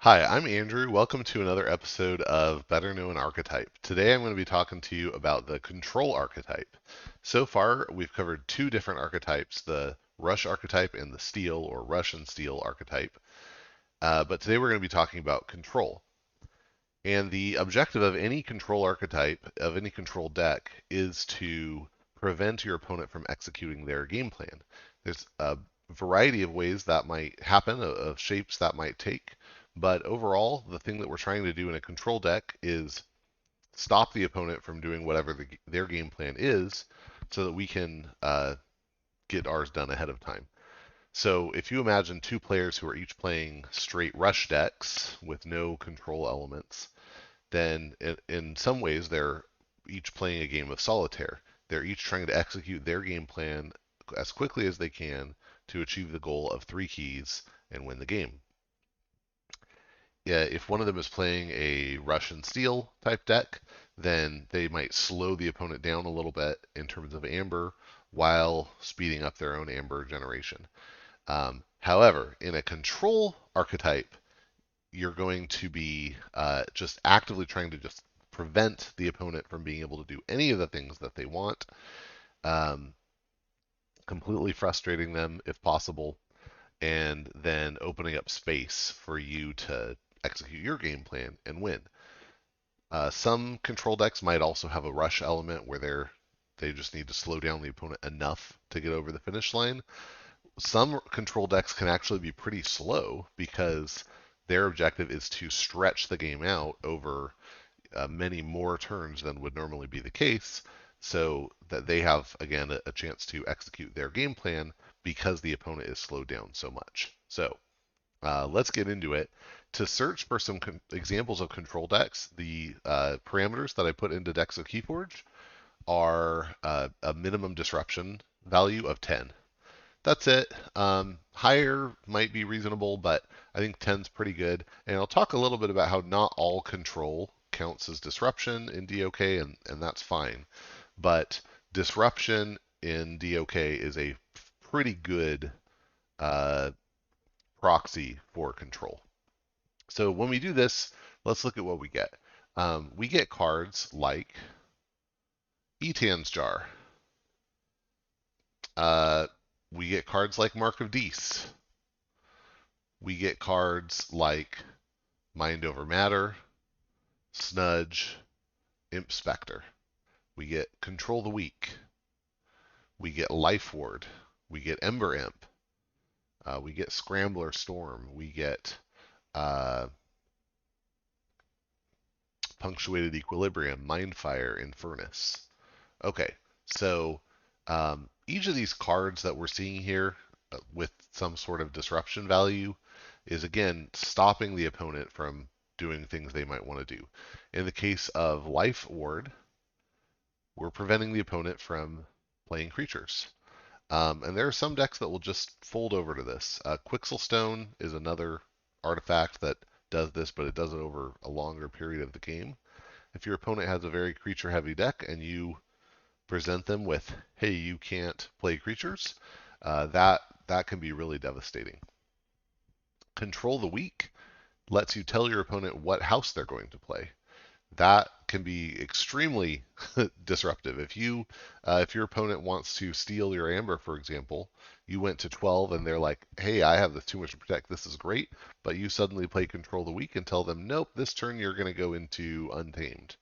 Hi, I'm Andrew. Welcome to another episode of Better Known Archetype. Today I'm going to be talking to you about the control archetype. So far, we've covered two different archetypes, the rush archetype and the steal or rush and steal archetype. But today we're going to be talking about control. And the objective of any control archetype, of any control deck, is to prevent your opponent from executing their game plan. There's a variety of ways that might happen, of shapes that might take, but overall, the thing that we're trying to do in a control deck is stop the opponent from doing whatever their game plan is so that we can get ours done ahead of time. So if you imagine two players who are each playing straight rush decks with no control elements, then in some ways they're each playing a game of solitaire. They're each trying to execute their game plan as quickly as they can to achieve the goal of three keys and win the game. Yeah, if one of them is playing a rush and steal type deck, then they might slow the opponent down a little bit in terms of amber while speeding up their own amber generation. However, in a control archetype, you're going to be just actively trying to just prevent the opponent from being able to do any of the things that they want, um, completely frustrating them if possible, and then opening up space for you to execute your game plan and win. Some control decks might also have a rush element where they just need to slow down the opponent enough to get over the finish line. Some control decks can actually be pretty slow because their objective is to stretch the game out over many more turns than would normally be the case, so that they have, again, a chance to execute their game plan because the opponent is slowed down so much. So let's get into it. To search for some examples of control decks, the parameters that I put into decks of KeyForge are a minimum disruption value of 10. That's it. Higher might be reasonable, but I think 10 is pretty good. And I'll talk a little bit about how not all control counts as disruption in DOK, and that's fine. But disruption in DOK is a pretty good uh, proxy for control. So when we do this, let's look at what we get. We get cards like Etan's Jar. Uh, we get cards like Mark of Dees. We get cards like Mind Over Matter, Snudge, Imp Spectre. We get Control the Weak. We get Life Ward. We get Ember Imp. We get Scrambler Storm. We get uh, Punctuated Equilibrium, Mindfire, and Furnace. Okay, so each of these cards that we're seeing here with some sort of disruption value is again stopping the opponent from doing things they might want to do. In the case of Life Ward, we're preventing the opponent from playing creatures. And there are some decks that will just fold over to this. Quixelstone is another artifact that does this, but it does it over a longer period of the game. If your opponent has a very creature heavy deck and you present them with, hey, you can't play creatures, that can be really devastating. Control the Weak lets you tell your opponent what house they're going to play. That can be extremely disruptive. If your opponent wants to steal your amber, for example, you went to 12 and they're like, "Hey, I have this too much to protect. This is great," but you suddenly play Control the Weak and tell them, "Nope, this turn you're going to go into Untamed."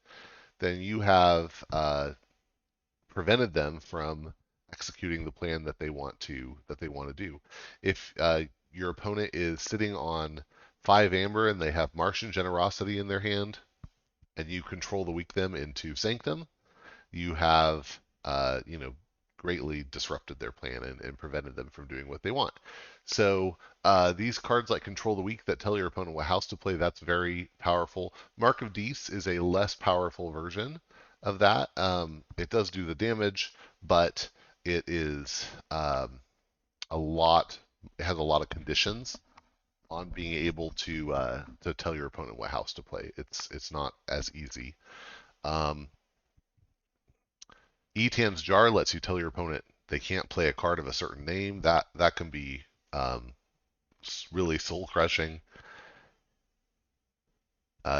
Then you have prevented them from executing the plan that they want to do. If your opponent is sitting on 5 amber and they have Martian Generosity in their hand, and you control the weak them into Sanctum, you have greatly disrupted their plan and prevented them from doing what they want. So these cards like Control the Weak that tell your opponent what house to play, that's very powerful. Mark of Dees is a less powerful version of that. It does do the damage, but it is a lot. It has a lot of conditions on being able to tell your opponent what house to play. It's not as easy. Um, Etan's Jar lets you tell your opponent they can't play a card of a certain name. That can be really soul crushing.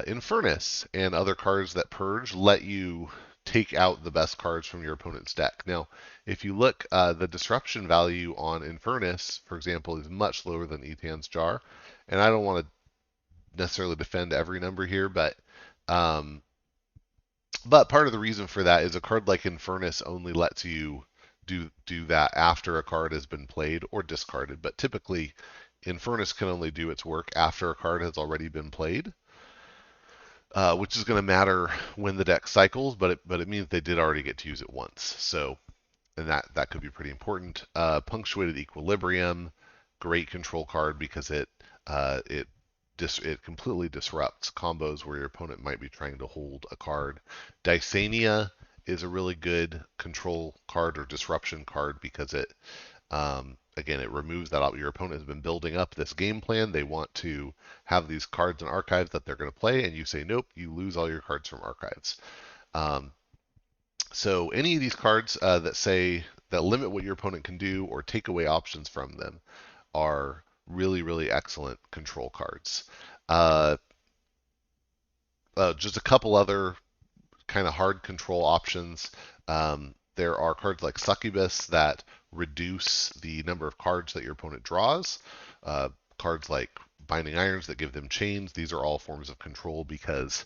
Infernus and other cards that purge let you take out the best cards from your opponent's deck. Now, if you look, the disruption value on Infernus, for example, is much lower than Etan's Jar. And I don't want to necessarily defend every number here, um, but part of the reason for that is a card like Infernus only lets you do that after a card has been played or discarded. But typically, Infernus can only do its work after a card has already been played, which is going to matter when the deck cycles, but it means they did already get to use it once. So, and that could be pretty important. Punctuated Equilibrium, great control card because it completely disrupts combos where your opponent might be trying to hold a card. Dysania is a really good control card or disruption card because again, it removes that. Your opponent has been building up this game plan. They want to have these cards in archives that they're going to play, and you say nope, you lose all your cards from archives. So any of these cards that limit what your opponent can do or take away options from them are really, really excellent control cards. Just a couple other kind of hard control options. There are cards like Succubus that reduce the number of cards that your opponent draws. Cards like Binding Irons that give them chains. These are all forms of control because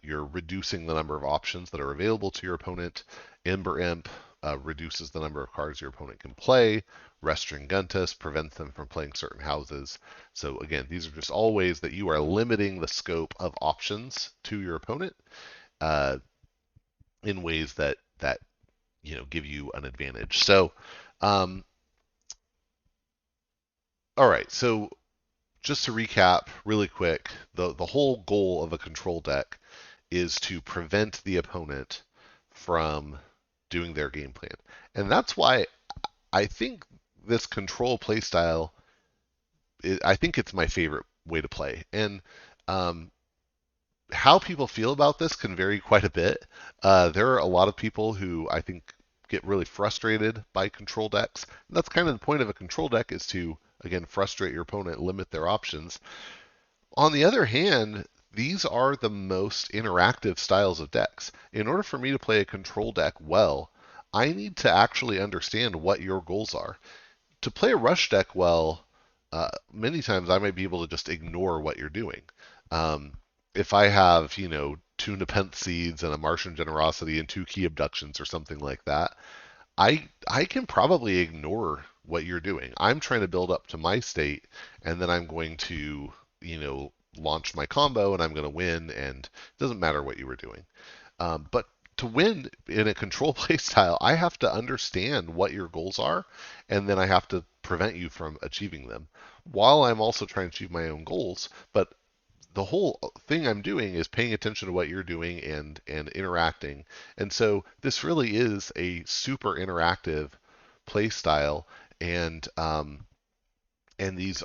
you're reducing the number of options that are available to your opponent. Ember Imp reduces the number of cards your opponent can play. Restringuntus prevents them from playing certain houses. So again, these are just all ways that you are limiting the scope of options to your opponent in ways that give you an advantage. So, all right. So just to recap really quick, the whole goal of a control deck is to prevent the opponent from doing their game plan. And that's why I think this control playstyle, I think it's my favorite way to play. And how people feel about this can vary quite a bit. There are a lot of people who I think get really frustrated by control decks. And that's kind of the point of a control deck, is to, again, frustrate your opponent, limit their options. On the other hand, these are the most interactive styles of decks. In order for me to play a control deck well, I need to actually understand what your goals are. To play a rush deck well, many times I might be able to just ignore what you're doing. If I have, 2 Nepenthe Seeds and a Martian Generosity and 2 Key Abductions or something like that, I can probably ignore what you're doing. I'm trying to build up to my state, and then I'm going to, launch my combo, and I'm going to win, and it doesn't matter what you were doing. But to win in a control play style, I have to understand what your goals are, and then I have to prevent you from achieving them, while I'm also trying to achieve my own goals. But the whole thing I'm doing is paying attention to what you're doing and interacting. And so this really is a super interactive play style, and these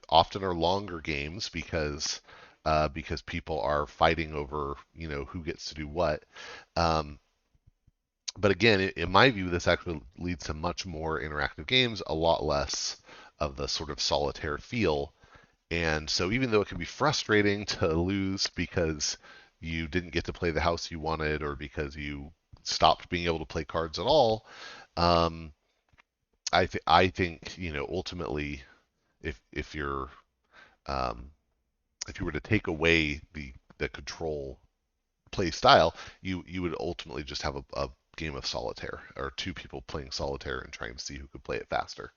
often are longer games because people are fighting over who gets to do what. But again, in my view, this actually leads to much more interactive games, a lot less of the sort of solitaire feel. And so even though it can be frustrating to lose because you didn't get to play the house you wanted, or because you stopped being able to play cards at all, I think ultimately, if you're if you were to take away the control play style, you would ultimately just have a game of solitaire, or 2 people playing solitaire and trying to see who could play it faster.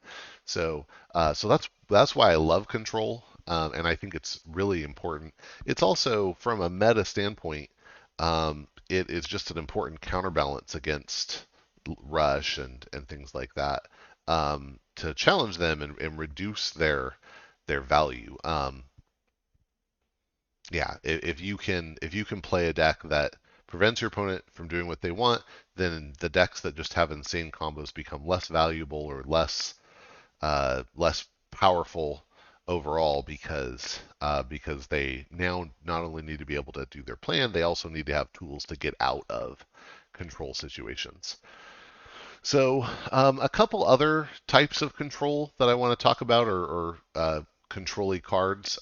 So that's why I love control, and I think it's really important. It's also, from a meta standpoint, it is just an important counterbalance against rush and things like that, to challenge them and reduce their value. If you can play a deck that prevents your opponent from doing what they want, then the decks that just have insane combos become less valuable, or less powerful overall, because they now not only need to be able to do their plan, they also need to have tools to get out of control situations. So a couple other types of control that I want to talk about, or control-y cards.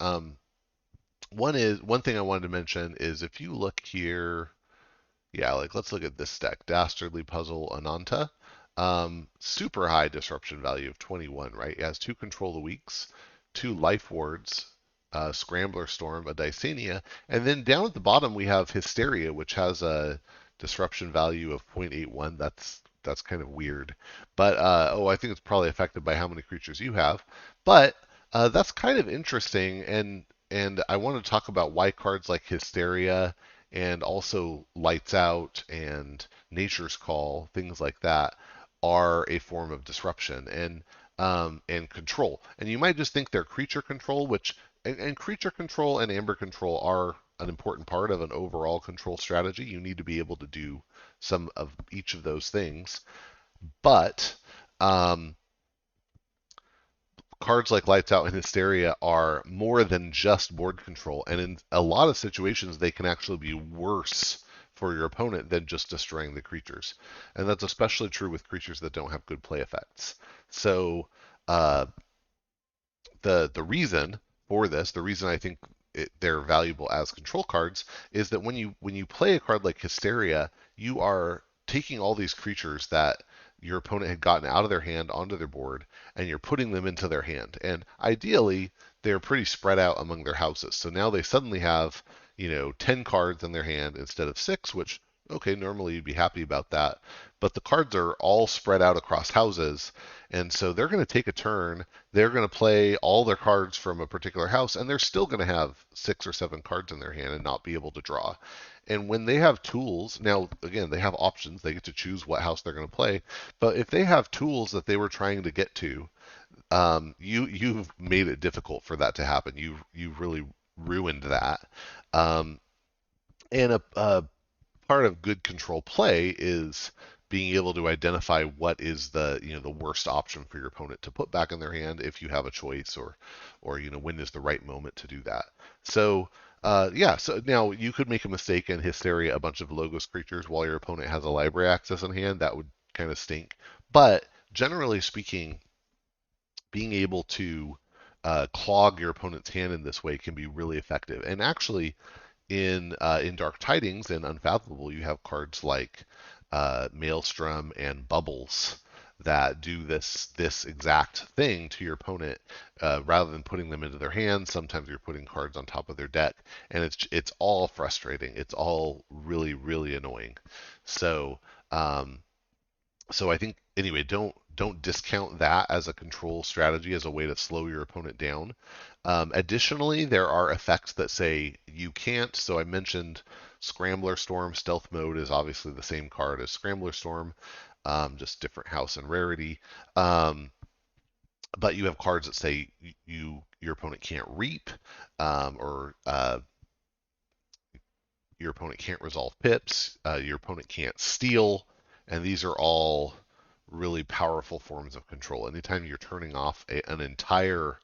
one thing I wanted to mention is if you look here, yeah, like let's look at this deck, Dastardly Puzzle Ananta. Super high disruption value of 21, right? It has two Control the Weaks, two Life Wards, Scrambler Storm, a Dicenia, and then down at the bottom we have Hysteria, which has a disruption value of 0.81. That's kind of weird, but oh, I think it's probably affected by how many creatures you have. But that's kind of interesting, and I want to talk about why cards like Hysteria and also Lights Out and Nature's Call, things like that, are a form of disruption and control. And you might just think they're creature control, which and creature control and amber control are an important part of an overall control strategy. You need to be able to do some of each of those things, but um, cards like Lights Out and Hysteria are more than just board control, and in a lot of situations, they can actually be worse for your opponent than just destroying the creatures. And that's especially true with creatures that don't have good play effects. So, uh, the reason for this, the reason I think they're valuable as control cards, is that when you play a card like Hysteria, you are taking all these creatures that your opponent had gotten out of their hand onto their board, and you're putting them into their hand. And ideally, they're pretty spread out among their houses. So now they suddenly have, 10 cards in their hand instead of 6, which, okay, normally you'd be happy about that. But the cards are all spread out across houses, and so they're going to take a turn. They're going to play all their cards from a particular house, and they're still going to have 6 or 7 cards in their hand and not be able to draw. And when they have tools, now again, they have options. They get to choose what house they're going to play. But if they have tools that they were trying to get to, you've made it difficult for that to happen. You really ruined that. Um, and a part of good control play is being able to identify what is the worst option for your opponent to put back in their hand if you have a choice, or when is the right moment to do that. So yeah, so now you could make a mistake and Hysteria a bunch of Logos creatures while your opponent has a library access in hand. That would kind of stink. But generally speaking, being able to clog your opponent's hand in this way can be really effective. And actually, in Dark Tidings and Unfathomable, you have cards like Maelstrom and Bubbles that do this exact thing to your opponent. Rather than putting them into their hands, sometimes you're putting cards on top of their deck, and it's all frustrating. It's all really really annoying. So um, so I think anyway, don't discount that as a control strategy as a way to slow your opponent down. Additionally, there are effects that say you can't. So I mentioned Scrambler Storm. Stealth Mode is obviously the same card as Scrambler Storm, just different house and rarity. But you have cards that say your opponent can't reap, or your opponent can't resolve pips, your opponent can't steal, and these are all really powerful forms of control. Anytime you're turning off an entire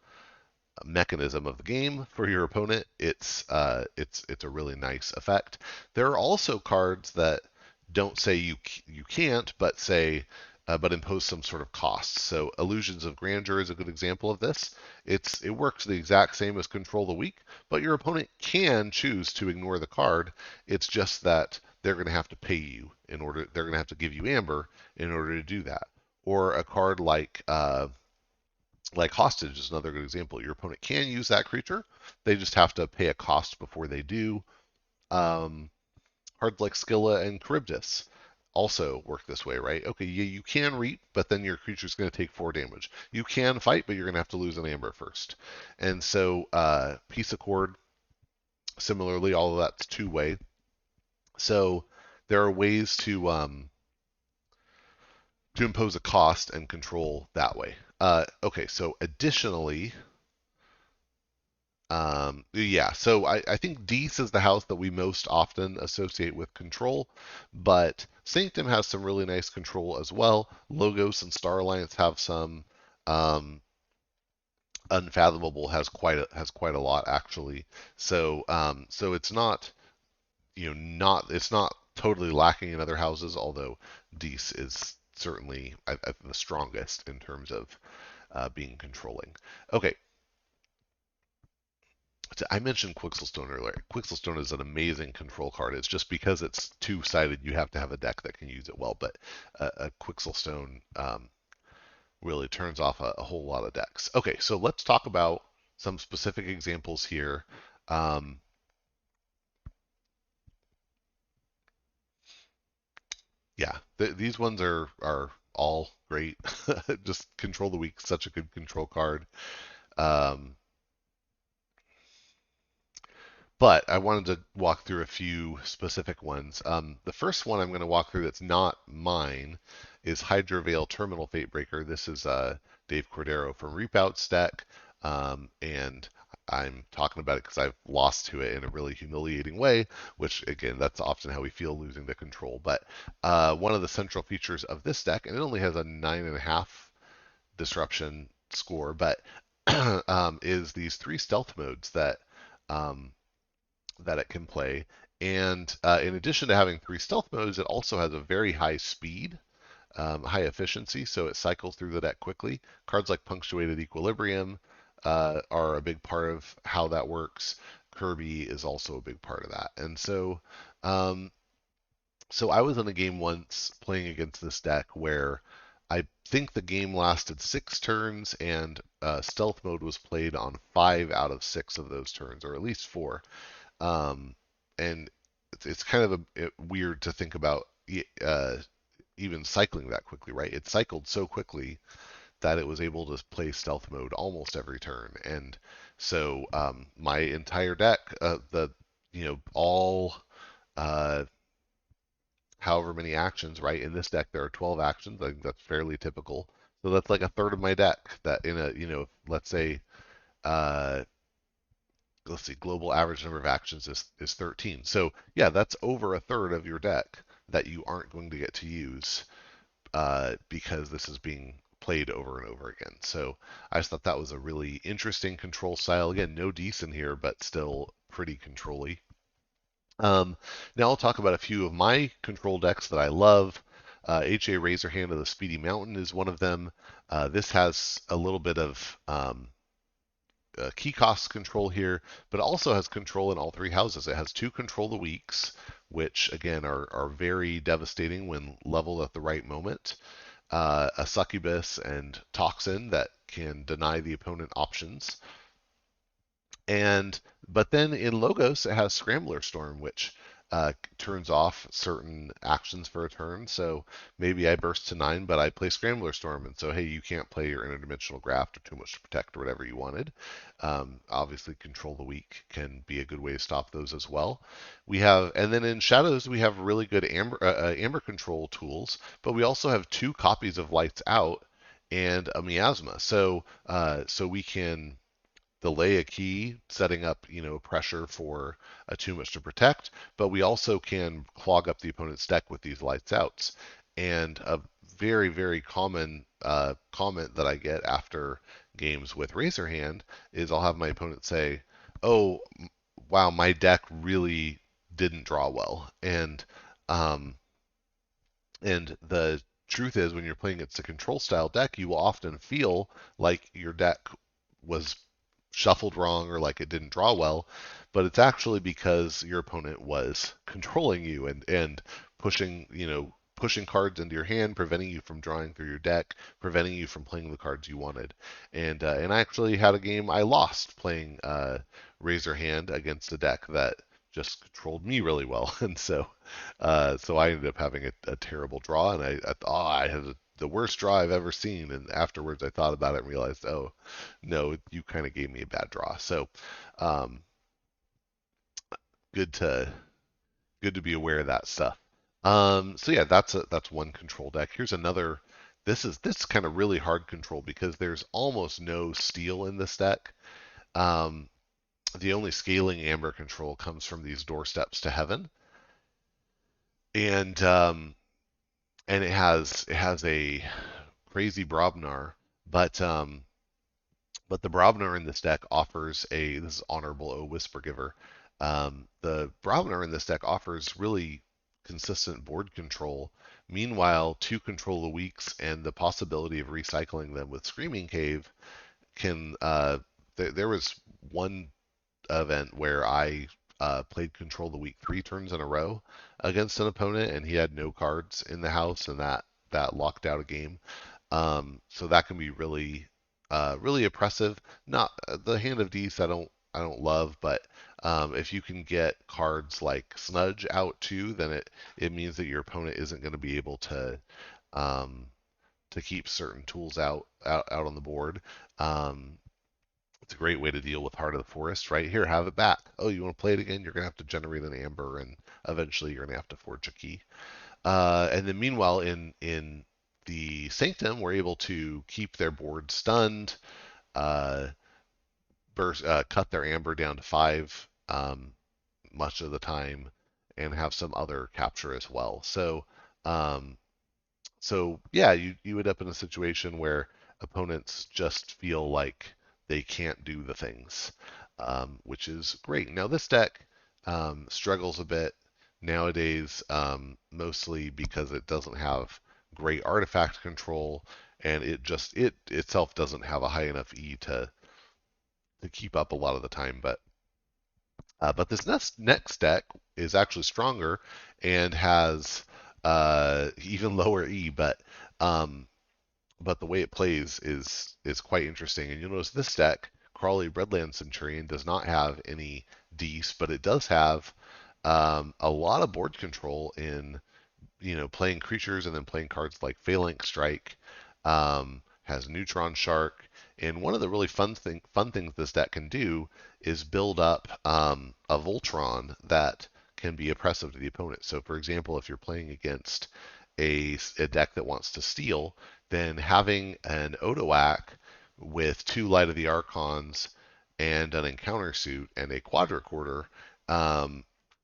mechanism of the game for your opponent, it's a really nice effect. There are also cards that don't say you can't, but impose some sort of cost. So Illusions of Grandeur is a good example of this. It works the exact same as Control the Weak, but your opponent can choose to ignore the card. It's just that they're going to have to pay you in order. They're going to have to give you amber in order to do that. Or a card like Hostage is another good example. Your opponent can use that creature. They just have to pay a cost before they do. Um, Cards like Scylla and Charybdis also work this way, right? Okay, you can reap, but then your creature's going to take 4 damage. You can fight, but you're going to have to lose an amber first. And so Peace Accord, similarly, all of that's 2-way. So there are ways to impose a cost and control that way. Okay, so additionally, yeah, so I think Dees is the house that we most often associate with control, but Sanctum has some really nice control as well. Logos and Star Alliance have some. Um, Unfathomable has quite a lot actually. So it's not it's not totally lacking in other houses, although Dees is certainly the strongest in terms of being controlling. Okay, I mentioned Quixelstone earlier. Quixelstone is an amazing control card. It's just because it's two-sided, you have to have a deck that can use it well. But a Quixelstone really turns off a whole lot of decks. Okay, so let's talk about some specific examples here. Yeah, these ones are all great. Just Control the Weak, such a good control card. Um, but I wanted to walk through a few specific ones. The first one I'm going to walk through that's not mine is Hydrovale Terminal Fatebreaker. This is Dave Cordero from Reapout's deck, and I'm talking about it because I've lost to it in a really humiliating way, which again, that's often how we feel losing the control. But one of the central features of this deck, and it only has a 9.5 disruption score, but is these 3 stealth modes um, that it can play. And in addition to having 3 stealth modes, it also has a very high speed, high efficiency, so it cycles through the deck quickly. Cards like Punctuated Equilibrium are a big part of how that works. Kirby is also a big part of that. And um, so I was in a game once playing against this deck where I think the game lasted 6 turns, and stealth mode was played on 5 out of 6 of those turns, or at least 4. Um, and it's kind of weird to think about even cycling that quickly, right? It cycled so quickly that it was able to play stealth mode almost every turn, and so my entire deck, all uh, however many actions, right? In this deck there are 12 actions. I think that's fairly typical. So that's like a third of my deck. That in a uh, let's see, global average number of actions is 13. So yeah, that's over a third of your deck that you aren't going to get to use because this is being played over and over again. So I just thought that was a really interesting control style. Again, no decent here, but still pretty control-y. Now I'll talk about a few of my control decks that I love. HA Razorhand of the Speedy Mountain is one of them. This has a little bit of key cost control here, but also has control in all 3 houses. It has 2 Control the Weaks, which again are very devastating when leveled at the right moment. A Succubus and Toxin that can deny the opponent options. But then in Logos it has Scrambler Storm, which turns off certain actions for a turn. So maybe I burst to 9, but I play Scrambler Storm, and so hey, you can't play your Interdimensional Graft or Too Much to Protect or whatever you wanted. Obviously, Control the Weak can be a good way to stop those as well. And then in Shadows we have really good Amber Control tools, but we also have 2 copies of Lights Out and a Miasma. So we can delay a key, setting up, pressure for a Too Much to Protect, but we also can clog up the opponent's deck with these lights outs. And a very, very common comment that I get after games with Razorhand is I'll have my opponent say, "Oh, wow, my deck really didn't draw well," and the truth is, when you're playing it's a control style deck, you will often feel like your deck was shuffled wrong or like it didn't draw well, but it's actually because your opponent was controlling you and pushing cards into your hand, preventing you from drawing through your deck, preventing you from playing the cards you wanted. And I actually had a game I lost playing Razorhand against a deck that just controlled me really well, and so I ended up having a terrible draw, and I thought, oh, I had the worst draw I've ever seen. And afterwards, I thought about it and realized, oh, no, you kind of gave me a bad draw. So um, good to be aware of that stuff. So yeah, that's one control deck. Here's another. This kind of really hard control because there's almost no steel in this deck. The only scaling Amber control comes from these Doorsteps to Heaven, and it has a crazy Brobnar, but the Brobnar in this deck offers this is Honorable O Whisper Giver. The Brobnar in this deck offers really consistent board control. Meanwhile, 2 Control the Weaks and the possibility of recycling them with Screaming Cave can. There was one event where I played Control the Weak 3 turns in a row against an opponent, and he had no cards in the house, and that locked out a game. So that can be really really oppressive. Not the Hand of Dees I don't love, but if you can get cards like Snudge out too, then it means that your opponent isn't going to be able um, to keep certain tools out on the board. Um, it's a great way to deal with Heart of the Forest, right? Here, have it back. Oh, you want to play it again? You're going to have to generate an amber, and eventually you're going to have to forge a key. And then meanwhile, in the Sanctum, we're able to keep their board stunned, uh, cut their amber down to 5 much of the time, and have some other capture as well. Um, so yeah, you end up in a situation where opponents just feel like they can't do the things, which is great. Now this deck struggles a bit nowadays, mostly because it doesn't have great artifact control, and it itself doesn't have a high enough E to keep up a lot of the time. But this next deck is actually stronger and has even lower E, um, but the way it plays is quite interesting. And you'll notice this deck, Crawley Redland Centurion, does not have any Dees, but it does have a lot of board control in playing creatures and then playing cards like Phalanx Strike, has Neutron Shark, and one of the really fun things this deck can do is build up a Voltron that can be oppressive to the opponent. So, for example, if you're playing against a deck that wants to steal, then having an Odoak with 2 Light of the Archons and an Encounter Suit and a Quadricorder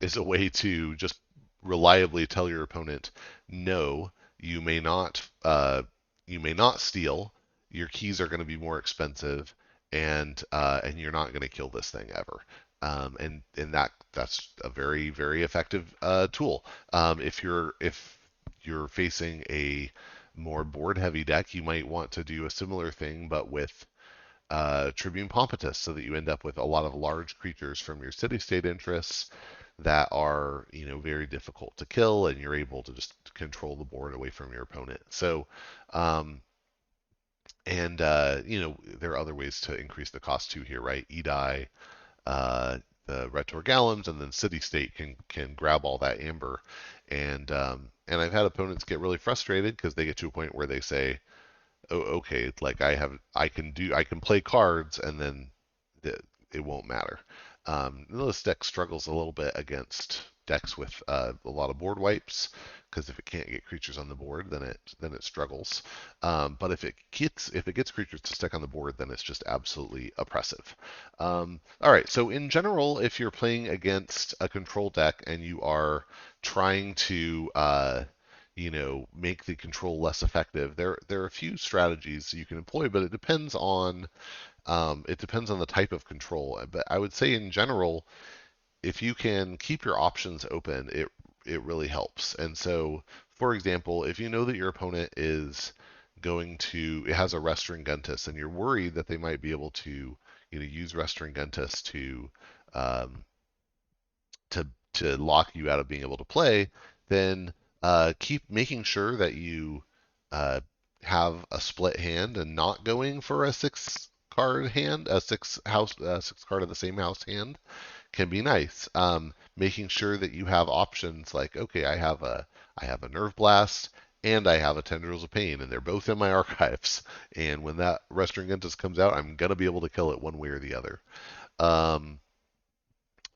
is a way to just reliably tell your opponent, no, you may not steal. Your keys are going to be more expensive, and you're not going to kill this thing ever. And that's a very very effective tool. If you're facing a more board heavy deck, you might want to do a similar thing, but with Tribune Pompatus, so that you end up with a lot of large creatures from your city-state interests that are, very difficult to kill, and you're able to just control the board away from your opponent. So, and there are other ways to increase the cost too here, right? Edie, the Retor Gallums, and then City-State can grab all that amber, and I've had opponents get really frustrated because they get to a point where they say, oh, okay, like I can play cards, and then it won't matter. This deck struggles a little bit against decks with a lot of board wipes, because if it can't get creatures on the board, then it struggles. But if it gets creatures to stick on the board, then it's just absolutely oppressive. All right, so in general, if you're playing against a control deck and you are trying to make the control less effective, there are a few strategies you can employ, but it depends on the type of control. But I would say in general, if you can keep your options open, it really helps. And so, for example, if you know that your opponent it has a Restringuntus, and you're worried that they might be able to use Restringuntus um, to lock you out of being able to play, then keep making sure that you uh, have a split hand and not going for a 6 card hand, a six card of the same house hand can be nice. Making sure that you have options like, okay, I have a Nerve Blast and I have a Tendrils of Pain, and they're both in my archives. And when that Restringuntus comes out, I'm gonna be able to kill it one way or the other. Um,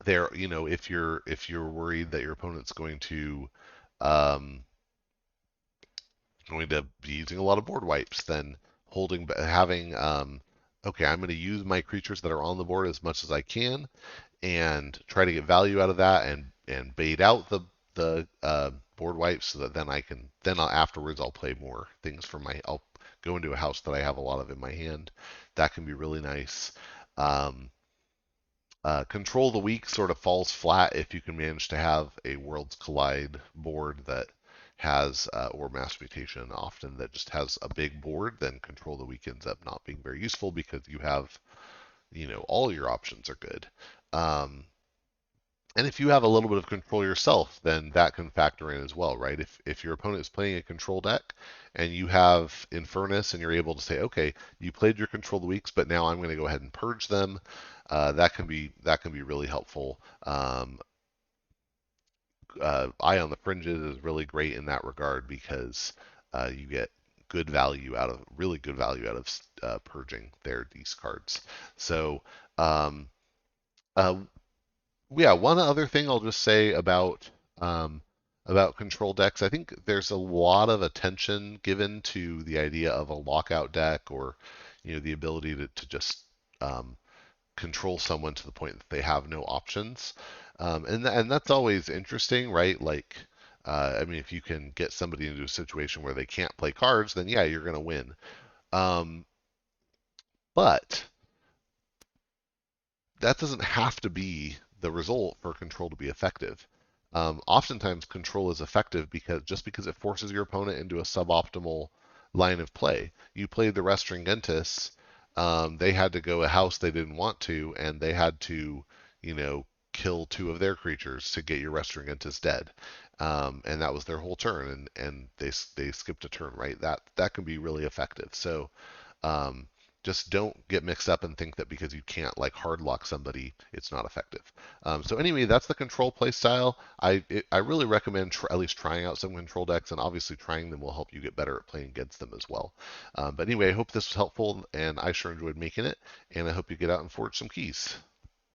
if you're worried that your opponent's um, going to be using a lot of board wipes, then having okay, I'm going to use my creatures that are on the board as much as I can, and try to get value out of that, and bait out the board wipes, so that afterwards I'll play more things I'll go into a house that I have a lot of in my hand. That can be really nice. Control the Weak sort of falls flat if you can manage to have a Worlds Collide board that has, or Mass Mutation often, that just has a big board. Then Control the Weak ends up not being very useful because you have all your options are good. Um, and if you have a little bit of control yourself, then that can factor in as well, right? If your opponent is playing a control deck and you have Infernus and you're able to say, okay, you played your control of the weeks, but now I'm going to go ahead and purge them. That can be really helpful. Eye on the Fringes is really great in that regard because you get really good value out of purging these cards. So um, uh, yeah, one other thing I'll just say about control decks. I think there's a lot of attention given to the idea of a lockout deck, or the ability to just um, control someone to the point that they have no options. And that's always interesting, right? Like, I mean, if you can get somebody into a situation where they can't play cards, then yeah, you're going to win. Um, but that doesn't have to be the result for control to be effective. Oftentimes, control is effective because it forces your opponent into a suboptimal line of play. You played the Restringentus, they had to go a house they didn't want to, and they had to, kill two of their creatures to get your Restringentus dead. And that was their whole turn, and they skipped a turn, right? That can be really effective. So um, just don't get mixed up and think that because you can't like hard lock somebody, it's not effective. So anyway, that's the control play style. I really recommend at least trying out some control decks, and obviously trying them will help you get better at playing against them as well. But anyway, I hope this was helpful, and I sure enjoyed making it, and I hope you get out and forge some keys.